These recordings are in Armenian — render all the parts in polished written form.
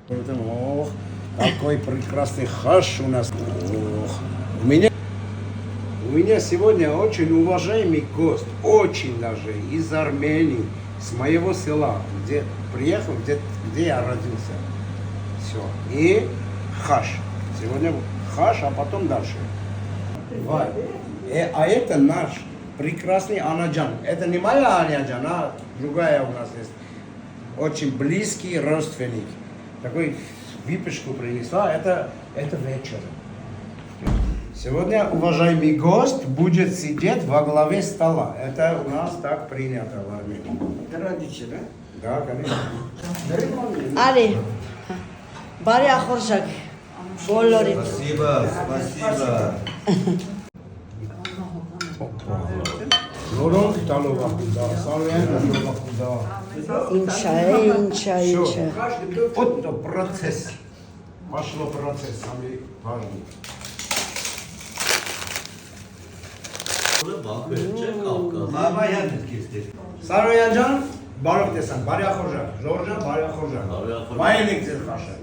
Ох, какой прекрасный хаш у нас. Ох. У меня сегодня очень уважаемый гость, очень даже, из Армении, с моего села, где приехал, где я родился. Все. И хаш. Сегодня хаш, а потом дальше. А это наш прекрасный Анаджан. Это не моя Анаджан, а другая у нас есть. Очень близкий родственник. Такой выпечку принесла, это вечер. Сегодня уважаемый гость будет сидеть во главе стола. Это у нас так принято в Армении. Традиция, да? Да, конечно. Али, բարի ախորժակ, բոլորին։ Спасибо. Նորոնք տալով ապուդա, սարոյան տալով ապուդա։ Ինչա։ Вот процесс. Пошло процесс, самый важный. Մամա յանը կիստեր։ Սարոյան ջան, բարով տեսան, բարի ախորժակ, Ժորժ ջան, բարի ախորժակ։ Վայել եք ձեր խաշը։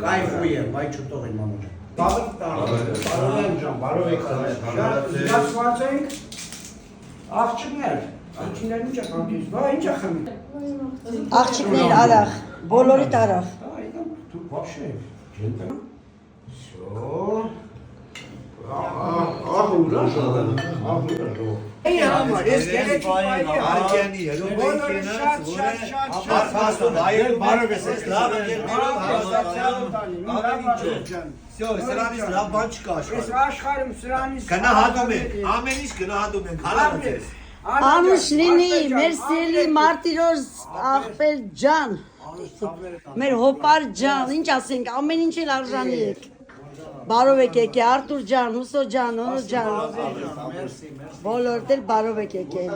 Կայֆույ է, վայ չուտող իմ մամա ջան։ Բարով տան, Սարոյան ջան, բարով եք խաշը։ Զգացված ենք աղջիկներ, աղջիկներ ինչ եք անգից, բա ինչ եք խմի։ Աղջիկներ արախ, բոլորիդ արախ։ Тут вообще джентльмен. Все. Ահ ուրախ Էի համար, ես գեղեցիկ Արյանի բայի երո բոլորը շատ ապարտաստ այր բարով ես լավ Всё, սրանից լավ բան չկա Ես աշխարհում։ աշխարհում սրանից Գնահատում են, ամեն ինչ գնահատում են, քալան ես։ Անուշ լինի, մեր սիրելի Մարտիրոս աղբեր ջան, մեր հոպար ջան, ինչ ասենք, ամեն ինչ էլ արժանի եք։ Բարով եք եկե, Արտուր ջան, Հուսո ջան, Օնո ջան, բոլորդ էլ բարով եք եկել։